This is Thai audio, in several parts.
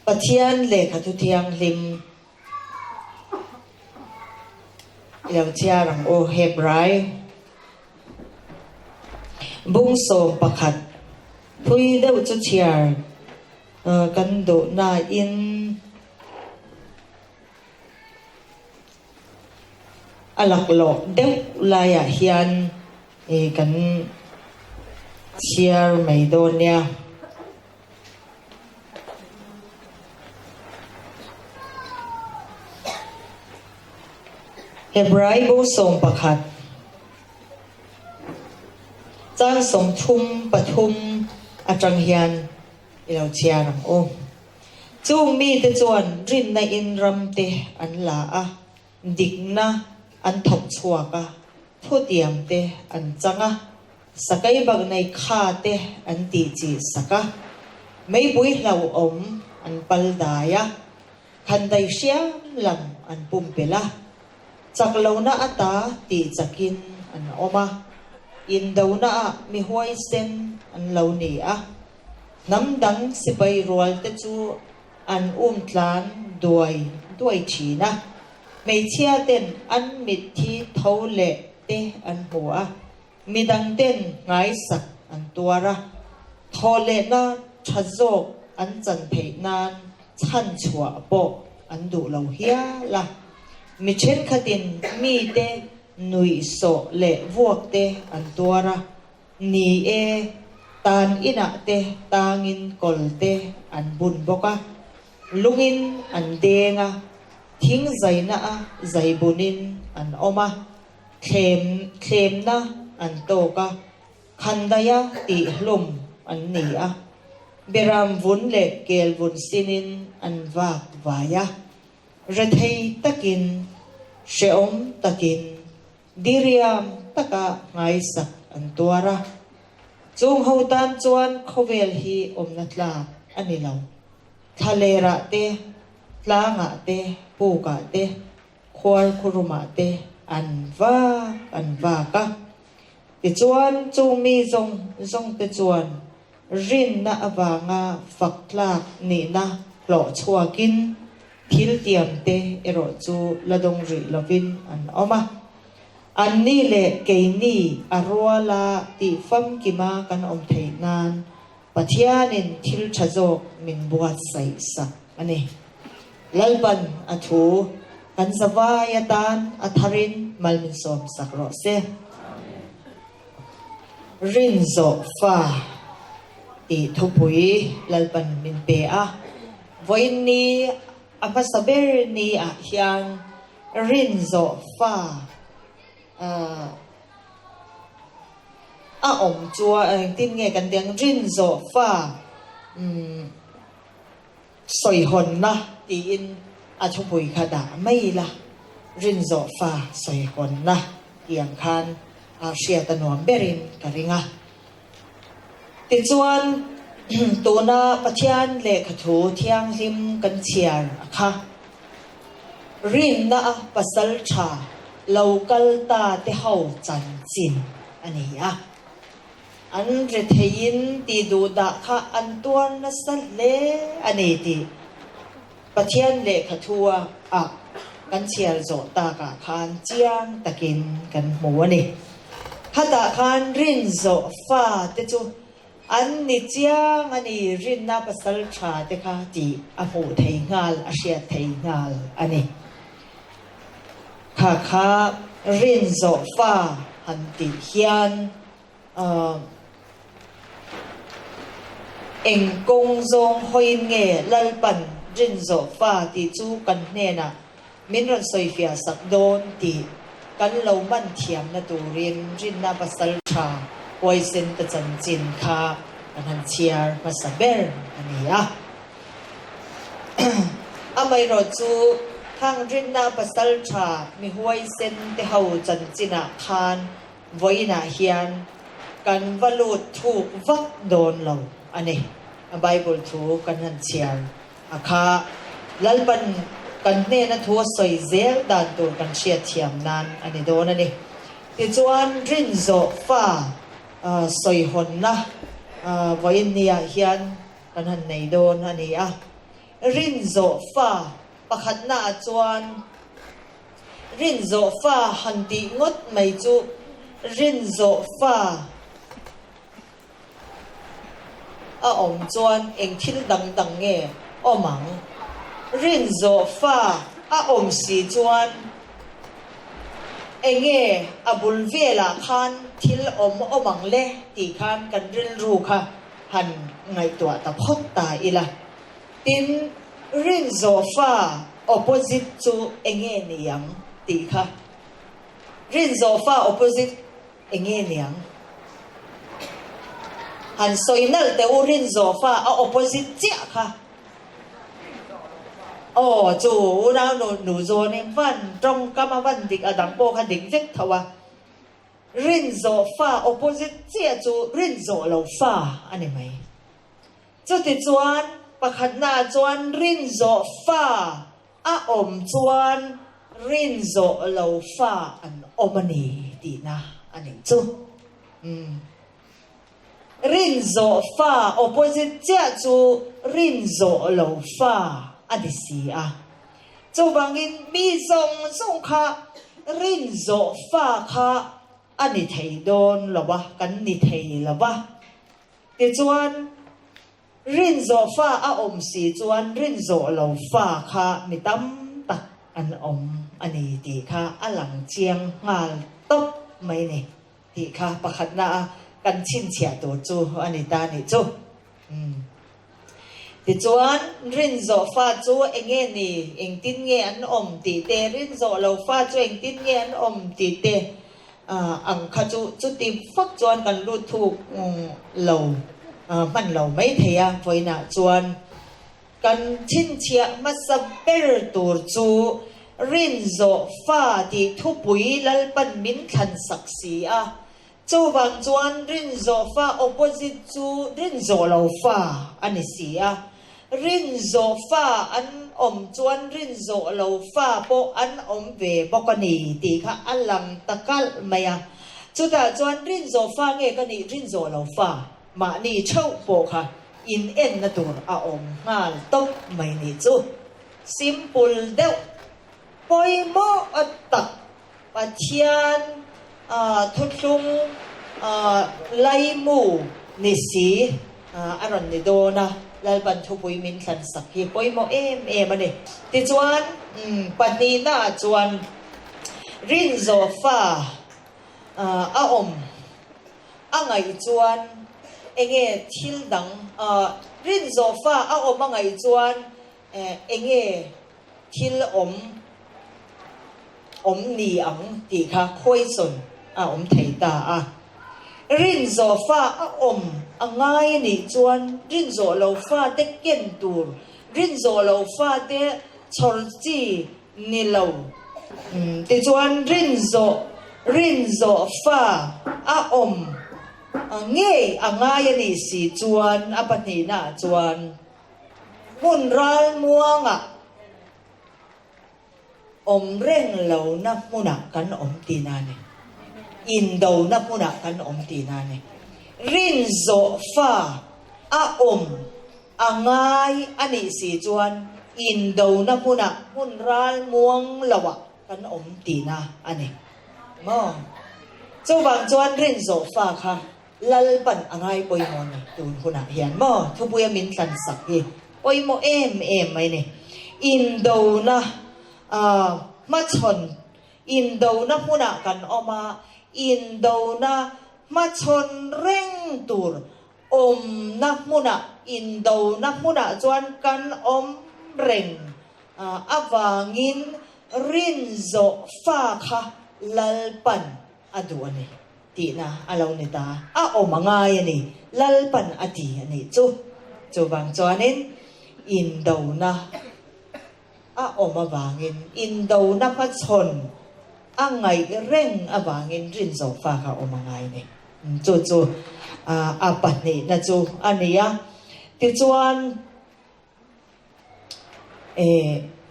Pathian le khatuthiang lim leo chiarang o Hebrai bung so pakhat phui deuh chu chiar kan do na in alak lo deuh laya hian kan chiar mai do nia Hebrai bung som pakhat chang som thum pathum atang hian ilo chiarang o chung mi te chuan rin na in ram te an la a dik na an thok chuak a thutiam te an changa sakai bag nei kha te an ti chi saka mei bui hlau om an pal daya khan dai siam lam an pum pela chak lo na ata ti chakin an oma in do na mi huai sen an lo ni a nam dang sipai rol te chu an tlan duai china mei chia ten an mit thi thole te an hua midang ten ngai sak an tuara thole na thazok an chan thei nan chan chua po an du lo hia la mi chen khatin mi te nui so le vuak te an tuara ni e tan ina te tangin kol te an bun boka lungin an denga thing zaina a zaibunin an oma khem na an toka khandaya ti hlum an ni a beram vun le kel vun sinin an wak vaya rathei takin sheom takin diriam taka ngai sak an tuara chung ho tan chuan khovel hi omnatla anilo thalera te tlanga te puka te khwal khuruma te anwa ka ti chuan chung mi zong te chuan rin na awanga faklak ni na lo chuakin thil tiam te ero chu ladong ri lovin an oma an ni le ke ni arwala ti fam kima kan om thei nan pathianin thil thazok min buat sai sak ani lalban athu kan zawaya tan atharin malmin som sakro se rin zo fa ti thupui lalban min pe a voin ni apa saber ni a hian rin zo fa a om chua tin nge kan deng rin zo fa soi hon na ti in a thupui khada mai la rin zo fa soi hon na yang khan a sia tanom berin karinga ti chuan tuna pathian le khathu thiang lim kan chiar kha rin na pasal tha local ta te hau chan chin ani a an re thein ti du da kha an tuan na sal le ani ti pathian le khathua a kan chiar zo ta ka khan chiang takin kan mu ani khata khan rin zo fa te chu an ni chiang ani rin na pasal tha te kha ti a hu thei ngal a sia thei ngal ani kha rin zo fa han ti hian eng kong zong hoin nge lalpan rin zo fa ti chu kan hne na min ron soi fia sak don ti kan lo man thiam na turin rin na pasal tha poison ta chan chin kha an chiar pasaber ani a amai ro chu thang rin na pasal tha mi huai sen te hau chan china khan voina hian kan valut thuk vak don lo ani a bible thu kan han chiar akha lalpan kan ne na thu soi zel dan tu kan sia thiam nan ani don ani ti chuan rin zo fa soi hon na voin nia hian kan han nei don ani a rin zo fa pakhat na chuan rin zo fa han ti ngot mai chu rin zo fa a om chuan eng thil dang dang nge omang rin zo fa a om si chuan enge abul vela khan thil omang le ti khan kan ril ru kha han ngai tua ta phot ta ila tin rin zo fa opposite chu enge niang ti kha rin zo fa opposite enge niang han soinal te rin zo fa a opposite chia kha chu na nu zo ne van trong kama van dik adang po kha dik vek thawa rin zo fa opposite chia chu rin zo lo fa ani mai chu ti chuan pakhat na chuan rin zo fa a om chuan rin zo lo fa an omani ti na ani chu rin zo fa opposite chia chu rin zo lo fa adi si a chu bangin mi zong kha rin zo fa kha ani thei don lawa kan ni thei lawa ti chuan rin zo fa a om si chuan rin zo lo fa kha mi tam tak an om ani ti kha alang chiang ngal top mai ni ti kha pakhat na kan chin chia to chu ani ta ni chu ti chuan rin zo fa chu enge ni eng tin nge an om ti te rin zo lo fa chu eng tin nge an om ti te ang kha chu ti phak chuan kan lu thuk lo man lo mai theya voina chuan kan chin chia ma saber tur chu rin zo fa ti thu pui lal pan min than saksi a chu wang chuan rin zo fa opposite chu rin zo lo fa ani si a rin zo fa an om chuan rin zo lo fa po an om ve bokani ti kha alam takal maya chu ta chuan rin zo fa nge ka ni rin zo lo fa ma ni chau po kha in en na tur a om ngal tok mai ni chu simple deuh poi mo atak pathian thutlung lai mu ni si aron ni do na lal ban thu pui min than sak hi poi mo em ani ti chuan pani na chuan rin zo fa a om angai chuan enge thil dang rin zo fa a om angai chuan enge thil om ni ang ti kha khoi son om thei ta rin zo fa a om angai ni chuan rin zo lo fa te ken tur rin zo lo fa te chor chi ni lo ti chuan rin zo fa a om nge angai ni si chuan apani na chuan mun ral muanga om reng lo na muna kan om ti na ni in do na muna kan om ti na ni rin zo fa a om angai ani si chuan in do na muna mun ral muang lawa kan om ti na ani mo chu bang chuan rin zo fa kha lal pan angai poi mo ni tun huna hian mo thu puya min tlan sak hi poi mo em mai ni in do na ma chon in do na muna kan oma in do na ma chon reng tur om na muna in do na muna chuan kan om reng awangin rin zo fa kha lal pan adu ani ti na alaw ni ta a omangay ani lal pan ati ani chu bang chuanin in do na a omawangin in do na ma chon angai reng awangin rin zo fa kha omangay ni chu apat ni na chu ania ti chuan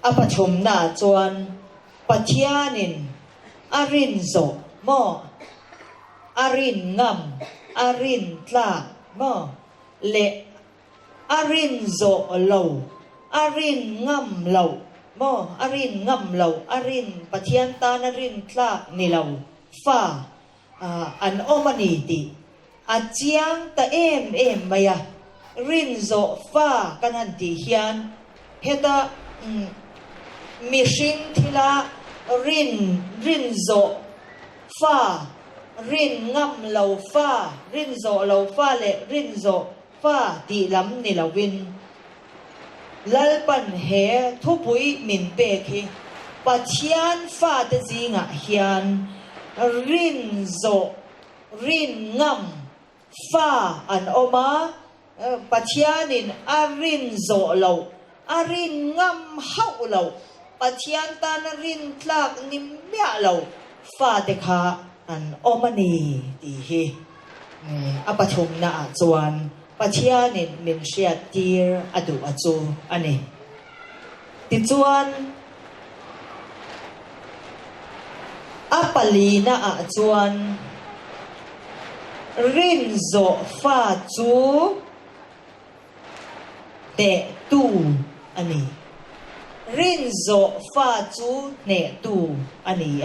apathum na chuan pathianin arin zo mo arin ngam arin tla mo le arin zo lo อารินง่ำเหล่าบ่อารินง่ำเหล่าอารินปะเทียนตานารินคลากนี่เหล่าฟ้าอันโอมานีติอาเจียงตะเอ็มมายารินโซฟ้ากันหันติเฮียนเฮตามิชินทิลารินโซฟ้ารินงำเหล่าฟ้ารินโซเหล่าฟ้าเลรินโซฟ้าตีลำนี่เหล่าวินลัลปันเฮทุปุยมินเปกีปัจจันฟ้าตะจิงะเฮียนรินโซรินงำฟ้าอันออกมาปัจจันินอารินโซเหล่าอารินงำเฮาเหล่าปัจจันตานรินทลากนิมเมียเหล่าฟ้าเตคาอันอมานีตีเฮอปฐุมนาจวนปัจจันินมินเชียตีร์อดุอจูอันนี้ติจวนอปลีนาจวนรินโซฟ้าจูเนตูอันนี้รินโซฟ้าจูเนตูอันนี้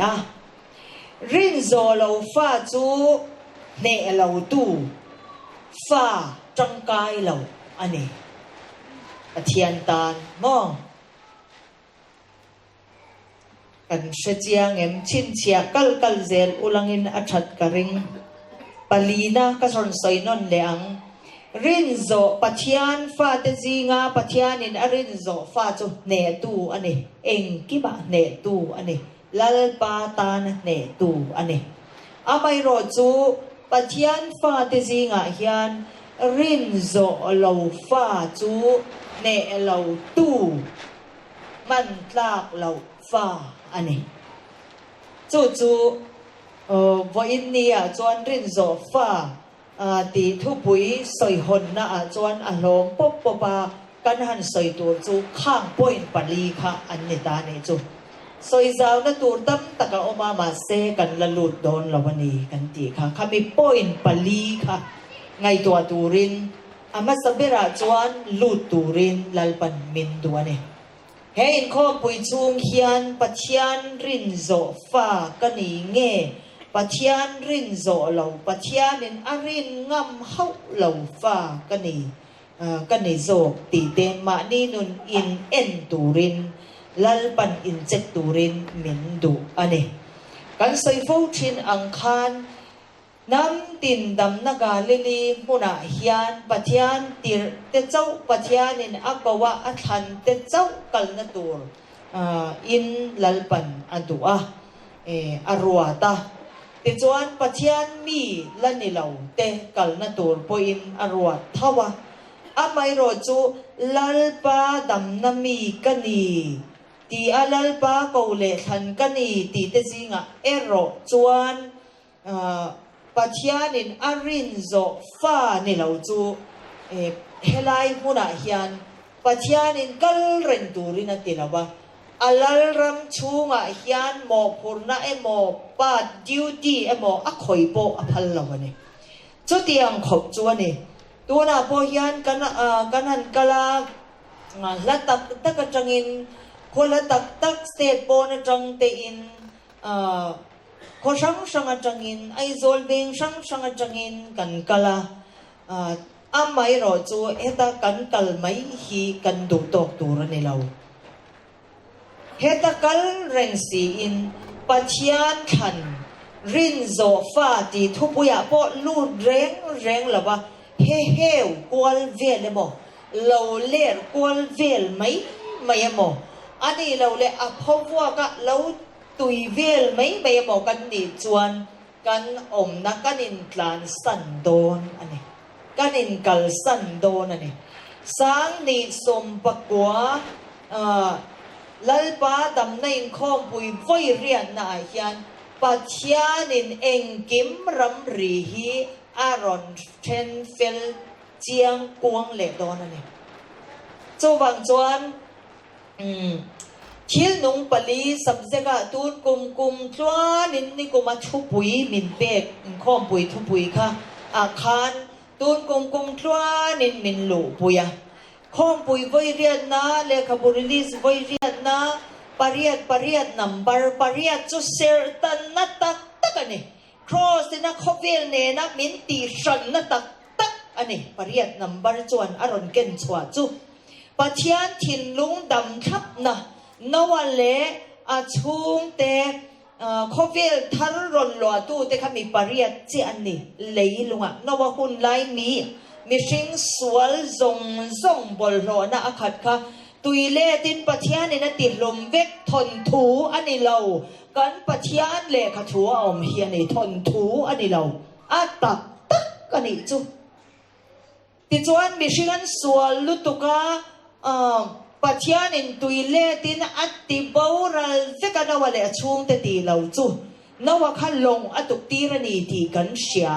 รินโซเราฟ้าจูเนเราตูฟ้าจังกายเราอันนี้เทียนตานมองกันเสียงเอ็มชินเชียกัลเซลอุลังอินอัชัดกริงปลีนาก็สนใส่นนเลงรินโซปัจจันฟ้าเตจิงาปัจจันินอรินโซฟ้าจูเนตูอันนี้เองกิบะเนตูอันนี้ลัลปาตานเนตูอันนี้อาไม่รอจูปัจจันฟ้าเตจิงาเฮียนรินโซเหลาฟ้าจูเนเหลาตูมันลากเหลาฟ้าอันนี้จูวันนี้จวนรินโซฟ้าตีทุปุยสอยหนนะจวนอารมณ์ป๊บปะกันหันสอยตัวจูข้างป่วยปลีค่ะอันนี้ตาเนี่ยจูสอยเจ้านะตัวตั้มตะกะออกมาเซกันละลุดโดนละวันนี้กันตีค่ะข้ามีป่วยปลีค่ะไงตัวตูรินอามาสเบระจวนลุดตูรินลัลปันมินตัวเนี่ยเห็นข้อปุยจูงเฮียนปัจจันรินโซฟ้ากันนี่เง่ปัจจันรินโซเหล่าปัจจันินอารินงำเฮาเหล่าฟ้ากันนี่โซตีเตมานี่นุนอินเอ็นตูรินลัลปันอินเจตตูรินมินดูอันนี้กันใส่ฟูชินอังคารน้ำตินดำนากาลิลีมุนาเฮียนปัจจันติรเตเจ้าปัจจันินอักวะอัทันเตเจ้ากัลนตูรอินลัลปันอันดูอรัวตาติจวนปัจจันมีลันนิลาวเตกัลนตูรปอินอรวดทว่าอาไม่รอจูลัลปาดำนามีกันนีตีอาลัลปาเกาเลทันกันนีตีเตจิงะเอโรจวนปัจจันินอารินโซฟ้านิลาวจูเฮลัยมุนาเฮียนปัจจันินกัลเรนตูรินัติลาวะอาลัลรัมชูงะเฮียนหมอพูร์นาหมอปาดิวตี้หมออักคอยโปอพัลลาวะเนี่ยจุดยังขบจวนเนี่ยตัวน่ะพอเฮียนกันหันกะลาละตักจังอินคนละตักสเตทโปนจังเตอินคนช่างจังอินไอโซลเบงช่างจังอินกันกะลาไม่รอจูตากันกัลไม่ฮีกันดูตอกตัวนี่เราเฮตกัลเรงสีอินปัจจันทันรินโซฟ้าตีทุบยาปอลูดแรงละวะเฮวกวลเวลเลยบ่เราเล่กวลเวลไม่ยมอันนี้เราเล่อพว่าก็เราตุยเวลไม่ยมกันนี่จวนกันนักกันอินกลานสันโดนอันนี้กันอินกัลสันโดนอันนี้สังนิสมปะกัวลัลปาดำในข้อมปุยไว้เรียนนาเฮียนปัจจันินเองกิมรำรีฮีอารอนเทนเฟลเจียงกวงเหล็กโดนนี่จูบังจวนคิลนุงปลีสับเซกะตูนกุมทวานินนี่กุมาทุปุยมินเป็กข้อมปุยทุปุยค่ะอาคารตูนกุมทวานินมินหลูปุย ข้อมปุยไว้เรียนนะเลขาบุริลิสไว้เรียนนะปริยัตินัมเบอร์ปริยัติจุเซอร์ตันนัตตักอันนี้ครอสนะคอเวลเนนะมินตีชันนัตตักอันนี้ปริยัตินัมเบอร์จวนอารอนเกนชวาจูปัจจัยถิ่นลุงดำทับนะนวันเล่อาชุงเตคอเวลทารรอนลัวตู้เตขมีปริยัติเจอันนี้เลยลุงอ่ะนวหุ่นไลมีชิงสวลซงบอลโลนะอาคัดค่ะตุยเล่ตินปัจจัยนี่นะติดลมเวกทนถูอันนี้เรากันปัจจัยเล่ขถัวอมเฮียนี่ทนถูอันนี้เราตักอันนี้จูติจวนมีชิงสวลลุตุกะปัจจัยนี่ตุยเล่ตินอัติบาวรัลเวกันนวเล่ช่วงเตตีเราจูนวขันลงตุกตีรนีตีกันเสีย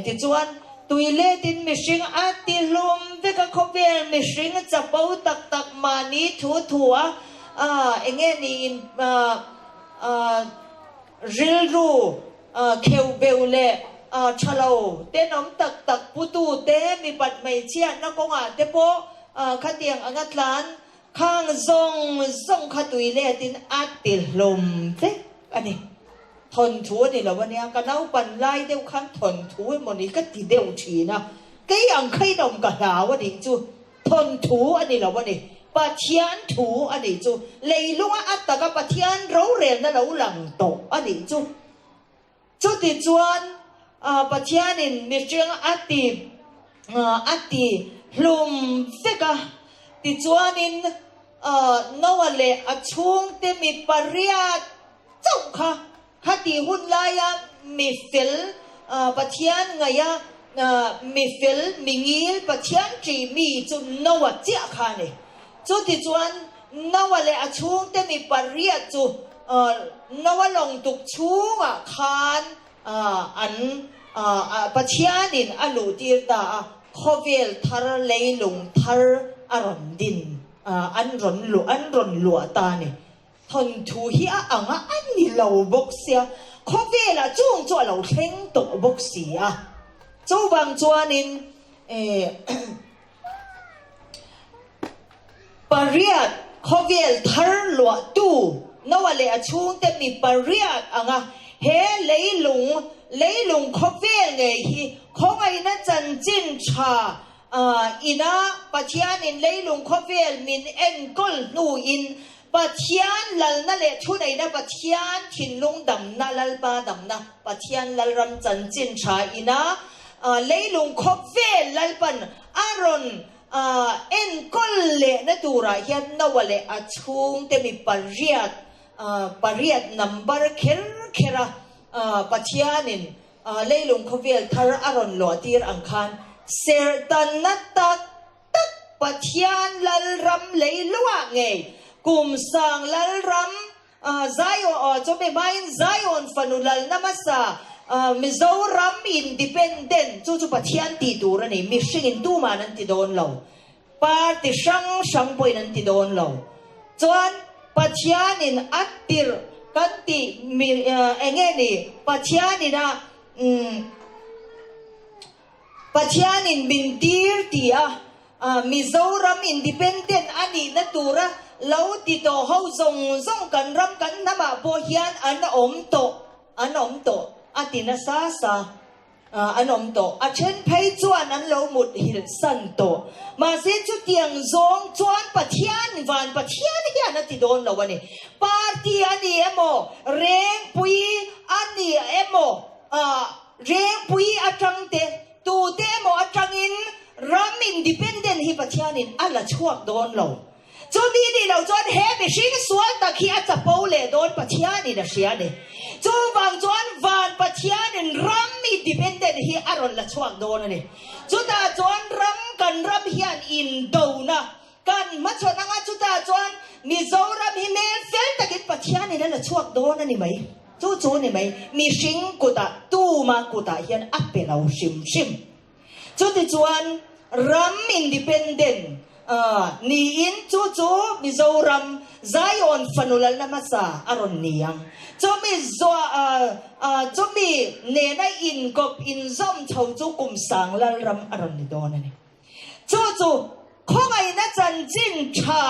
ติจวนตุยเล่ตินมิชิงอัติลมเวกขบเวลมิชิงจับเป้าตักมานี้ถัวเองนี่ริลรูเคลเบลเล่ชะลาเต้นอมตักปุตูเต้มีปัดไม่เชียนักกงเตโปขัดเตียงอัดลานข้างซงขัดตุยเล่ตินอัติลมเวกอันนี้ทนถูนี่แหละวันนี้กันเอาปันไล่เดียวขันทนถูมันนี่ก็ตีเดียวชีนะก็ยังใครดมกันหาวันนี้จูทนถูอันนี้แหละวันนี้ปัจจัยถูอันนี้จูเลยลุงอัตตะกับปัจจัยเราเรียนนั่นเราหลังโตอันนี้จูติจวนปัจจัยนี่มีเรื่องอัติลุมเสกติจวนนี่นวเล่อช่วงเตมีปริยัติเจ้าค่ะฮัตติหุ่นลายมีฟิลปัจจัยไงมีฟิลมีงิลปัจจัยจีมีจุนนวเจ้าค่ะเนี่ยจุดที่จวนนวเล่อช่วงเตมีปริยัติจูนวลงตุกช่วงคานอันปัจจัยนินอลูตีร์ตาขอเวลทาร์เลยลงทาร์อารอนดินอันรอนลัวตาเนี่ยทนทูฮีอังอันนี้เราบกเสียขอเวลจุงจวนเราเข่งตกบกเสียจูบางจวนนินปริยัติขอเวลทาร์ลัวตู้นวเล่ช่วงเตมีปริยัติอังเฮเลยลุงขอเวลไงฮีของไอ้นั่นจันจินชาอินะปัจจัยนินเลยลุงขอเวลมินเอ็นกลนูอินปัจจัยลัลนั่นแหละทุนไอ้นะปัจจัยถิ่นลุงดำนะลัลปาดำนะปัจจัยลัลรำจันจินชาอินะเลยลุงขอเวลลัลปันอารอนเอ็นกลเล่นะตัวระยันนวเล่อช่วงเตมีปริยัตินัมเบอร์เคระปัจจัยนินเลยลุงขอเวลทาร์อารอนหลวตีร์อังคารเซอร์ตันนัตตักปัจจัยลัลรำเลยลัวไงกุมสังลัลรำไซโอจะไม่ไม่ไซโอนฟันุลัลนามาซามิโซรัมอินดิเพนเดนจู่ปัจจัยตีดูระนี่มิชิงินดูมานันติโดนเราปาร์ติช่างป่วยนันติโดนเราจวนปัจจัยนินอัตติร์กันติมีเองนี่ปัจจัยนินะปัจจัยนินบินตีร์ตีมิโซรัมอินดิเพนเดนอันนี้นัตัวระเราติดต่อเขาส่งกันรำกันน้ำมาโบเฮียนอันอมโตอัตินาซาอันอมโตเช่นไพจวนอันเราหมดหิลสันโตมาเสียจุดยังจวนปัจจัยวันปัจจัยนี่อันติดโดนเราวันนี้ปาร์ตี้อันนี้โมเร่งปุยอันนี้โมเร่งปุยอัจังเตตูเตโมอัจังอินรัมอินดิเพนเดนฮิปัจจัยนินอัลละช่วงโดนเราจนนี่เราจนเฮบิชิงสวนตะขี้อาจจะปูเล่โดนปัจจัยนี่นะเสียเนี่ยจูบางจวนวันปัจจัยนี่รัมมีดิเพนเดนฮีอารอนละช่วงโดนนี่จุดาจวนรัมกันรัมเฮียนอินโดนะกันมาชนงาจุดาจวนมีโซรัมฮิเมลเฟลตะกิปัจจัยนี่นั่นละช่วงโดนนี่ไหมจู่นี่ไหมมีชิงกุตาตู้มากุตาเฮียนอัปเปเราชิมจุดจวนรัมอินดิเพนเดนนี่อินจู่มิโซรัมไซออนฟันุลัลนามาซาอารอนเนียงจู่มีเนน่าอินกบอินซอมเท่าจู่กุมสังลัลรัมอารอนนิโดนั่นเองจู่ ข้องไอ้นั่นจันจินชา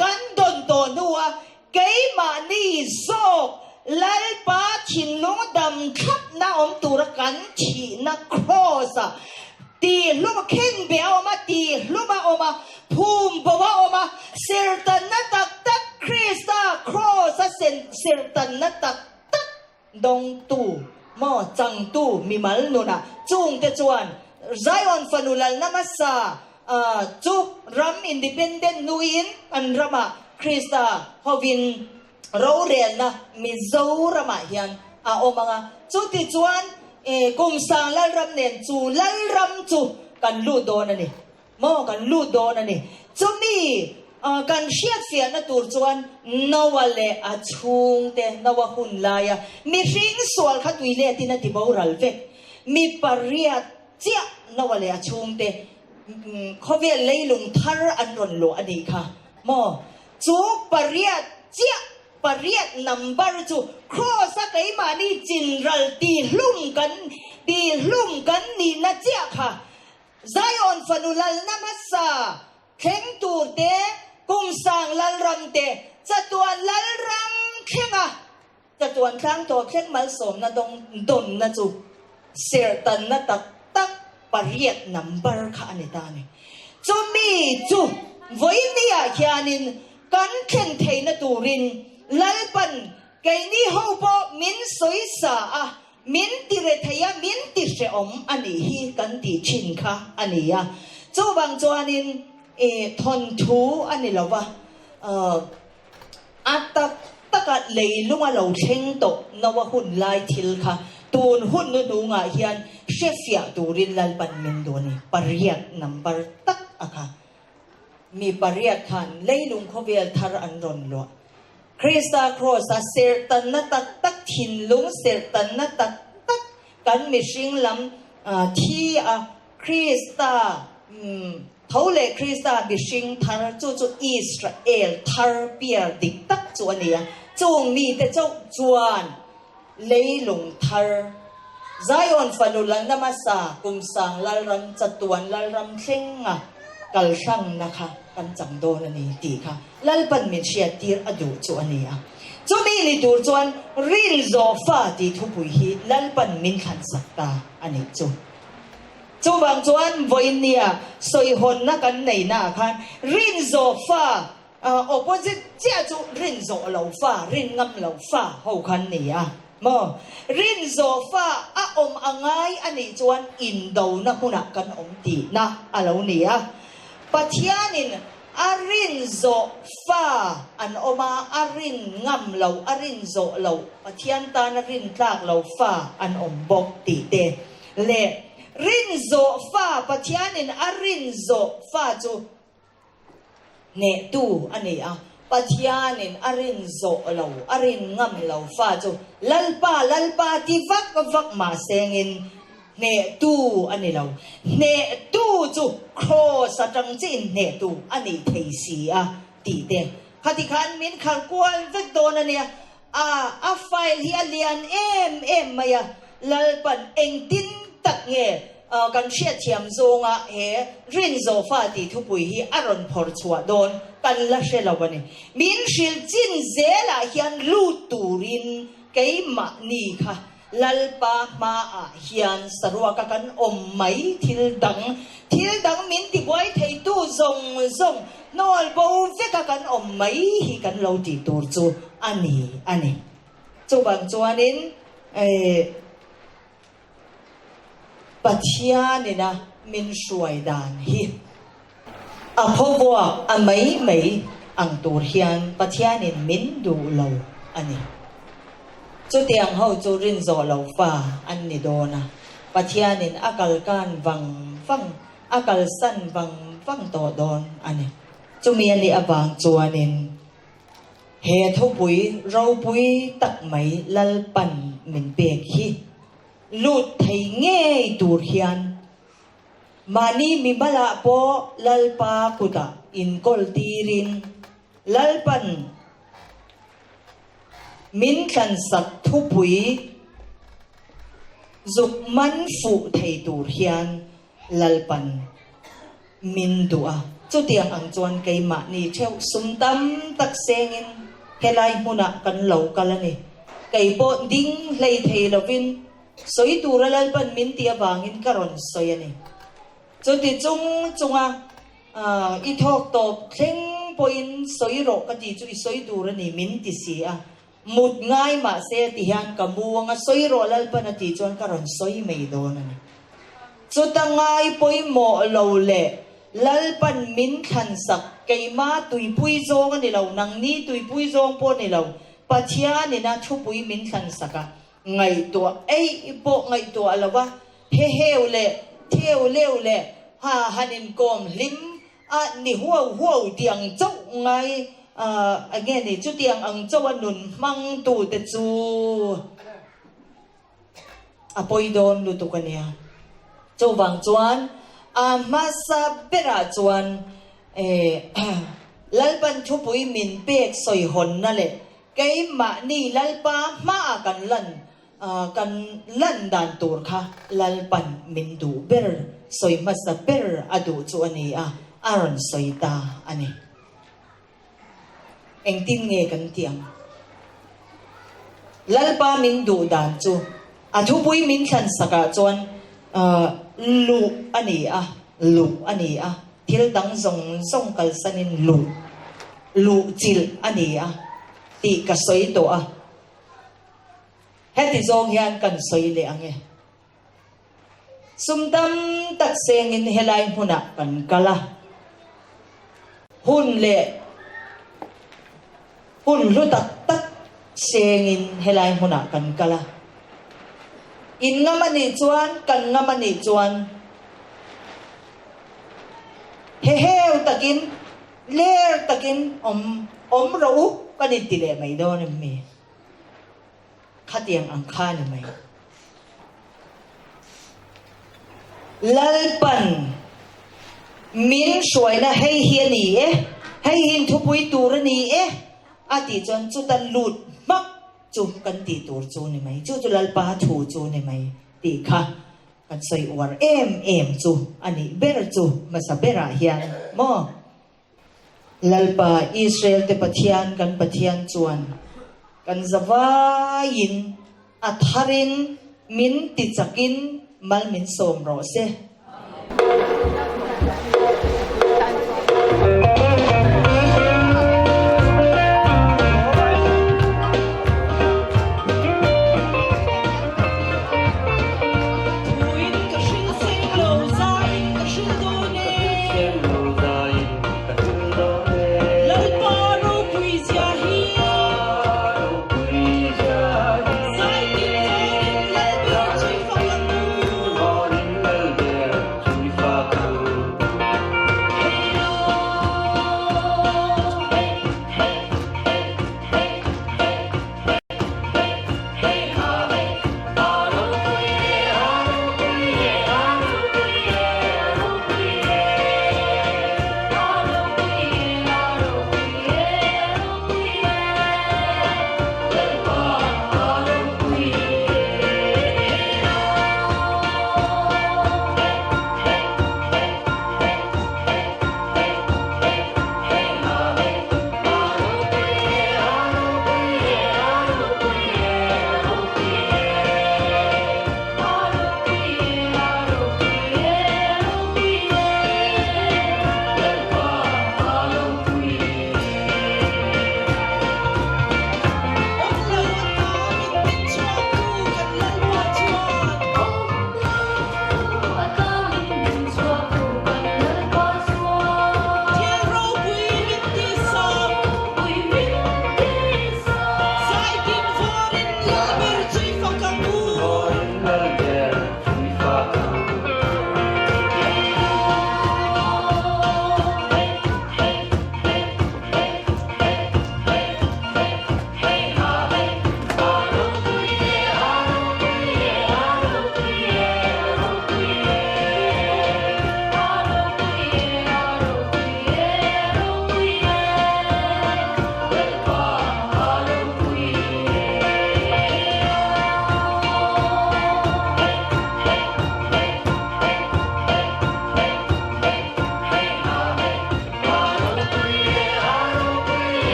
กันโดนตัวนัวเกยมานี่โซกลัลปาชินลุงดำทับน้าอมตุรกันฉีนักโคสตีลูกเข่งเบียวมาตีลูกมาออกมาภูมิบวาออกมาเซลตันนัตักตักคริสตาโคสเซลตันนัตักตักดงตู่มอจังตู่มีมัลนุนะจุงเตจวนไซออนฟานุลัลนามัสซาจุกรัมอินดิเพนเดนนูอินอันรามาคริสตาฮอวินเราเรียนนะมิโซรามาเฮียนโอมังจุดที่จวนกุมสังลัลรัมเนนจูลัลรัมจูกันลูดโดนนี่มอกันลูดโดนนี่จุมีกันเชียดเฟียนตัวจวนนวเลอาชุงเตนวหุนลายมีริงสวลขัดวิเลตินาติบาวรัลเวกมีปริยัติเจ้านวเลอาชุงเตเขาเวลเลยลุงทาร์อันรอนโลอันนี้ค่ะมอจูปริยัติเจ้าปริยัตินัมเบอร์จูครอสักไอมานี่จินรัลตีลุ่มกันนี่นะเจ้าค่ะไซออนฟานุลัลนามัสซาเข่งตูเตกุมสังลัลรัมเตจะตัวลัลรัมเข่งจะตัวครั้งตัวเข่งมัลสมนะตรงดนนะจูเซรตันนะตักปริยัตินัมเบอร์ค่ะอันนี้ตาเนี่ยจูมีจูไว้เนี่ยแค่นินกันเข่งเทนตูรินลัลปันไกนี่ฮูบมินสวยสามินติเรทยามินติเสอมอันนี้ฮีกันติชินค่ะอันนี้จูบางจวนินทนทูอันนี้เราว่าอัตตะเลยลุงเราเชิงตกนวหุ่นลายทิลค่ะตูนหุ่นนูงาเฮียนเชฟยาตูรินลัลปันมินโดนี่ปริยัตินัมเบอร์ตักค่ะมีปริยัติขันเลยลุงเขาเวลทาร์อันรอนโลคริสตาโครสเซรตันนัตักทินลุงเซรตันนัตักกันมิชิงลำที่คริสตาเขาเลยคริสตามิชิงทาร์จู่อิสราเอลทาร์เปียดิกตักจวนนี้จงมีแต่เจ้าจวนเลยลงทาร์ไซออนฟานุลันนามาซากุมสังลัลรัมจัตวนลัลรัมเข่งกัลช่างนะคะกันจังโดนนี่ตีค่ะลัลปันมิเชียตีร์อดูจวนนี้จูมีลิดูจวนริลโซฟาตีทุบุยฮีลัลปันมินขันสักตาอันนี้จูบางจวนวันนี้สวยหนนักกันในหน้าคันริลโซฟาopposite เจ้าจูริลโซเหลาฟ้าริลงำเหลาฟ้าเขาคันนี้มอรินโซฟาอมอ่างไงอันนี้จวนอินโดนะคุณนักกันอมตีนะอะไรเนี่ยปัจจัยนินอารินโซฟาอันอมาอารินงำเหลาอารินโซเหลาปัจจัยตานรินตากเหลาฟ้าอันอมบกตีเตเลรินโซฟาปัจจัยนินอารินโซฟาจูเนตูอันนี้ปัจจัยนินอารินโซเหลาอารินงำเหลาฟ้าจูลัลปาที่ฟักมาเซงินเนตูอันนี้เราเนตูจูโครสจังจินเนตูอันนี้เทสีตีเดขัดขันมินขันกวนเวกโดนเนี่ยไฟล์ที่เลียนเอ็มมายลัลปันเองตินตักเงกันเชียเทียมโซงรินโซฟาตีทุบุยฮีอารอนพอร์ชัวโดนกันละเชลวันนี้มินชิลจินเซลาฮิอันลูตูรินเกยมานี่ค่ะลัลปามาฮิอันสรวกกันอมไม่ทิลดังมินติบวยไทตู้ซงนอลบูเฟกกันอมไม่ฮิกันเราติตูจูอันนี้จูบางจวนนินปัจจัยนี่นะมินช่วยดานฮิพบว่าไม่อังตัวเฮียนปัจจัยนี่มินดูเราอันนี้จุดเดียงเขาจูรินโซเหลาฟ้าอันนี้โดนะปัจจัยนี่อากาศการฟังอากาศสั้นฟังต่อโดนอันนี้จุมีอันนี้บางจวนนินเหตุปุยเราปุยตักไม่ลัลปันมินเปียกฮิลูดไทยเงยตูเฮียนมานี่มีบลาโปลัลปากุตาอินกอลตีรินลัลปันมินขันสักทุปุยจุกมันฟูไทยตูเฮียนลัลปันมินดัว chu tiang ang chuan keima ni theu sum tam tak sengin helai huna kan lo kalani keipo ding hlei thei lovin soi turalal pan min tia bangin karon soyani chu ti chunga i thok top thleng poin soi ro ka ti chu i soi turani min ti si a mut ngai ma se ti hian ka muanga soi ro lal pan ti chuan karon soi mei don ani chu ta ngai poi mo lo le lalpan min khan sak keima tui pui zong ani lo nang ni tui pui zong po ni lo pathia ni na thu pui min khan saka ngai to ei po ngai to alawa he heu le theu leu le ha hanin kom lim a ni huau tiang chau ngai again ni chu tiang ang chau anun mang tu te chu apoi don lu tu kania chau wang chuan masa pera chuan lalpan thu pui min pek soi hon na le keima ni lalpa ma kan lan dan tur kha lalpan min du ber soi masa ber adu chu ani aron soi ta ani eng tin nge kan tiang lalpa min du dan chu thu pui min khan saka chuan lu ani thil dang zong kal sanin lu chil ani ti ka soi to heti zong hian kan soi le ange sumdam tak sengin helai huna kan kala hun lu tak sengin helai huna kan kala in nga mani chuan kan nga mani chuan heu takin ler takin om ro kanin tile mai do ni mi khatiang ang kha ni mai lalpan min suai na hei hian ni hei hin thu pui tur ni ati chuan chu tan lut mak chu kan ti tur chu ni mai chu lalpa thu chu ni mai ti kha kan soi war em chu ani ber chu masa bera hian mo lalpa Israel te pathian chuan kan zawain atharin min ti chakin mal min som ro se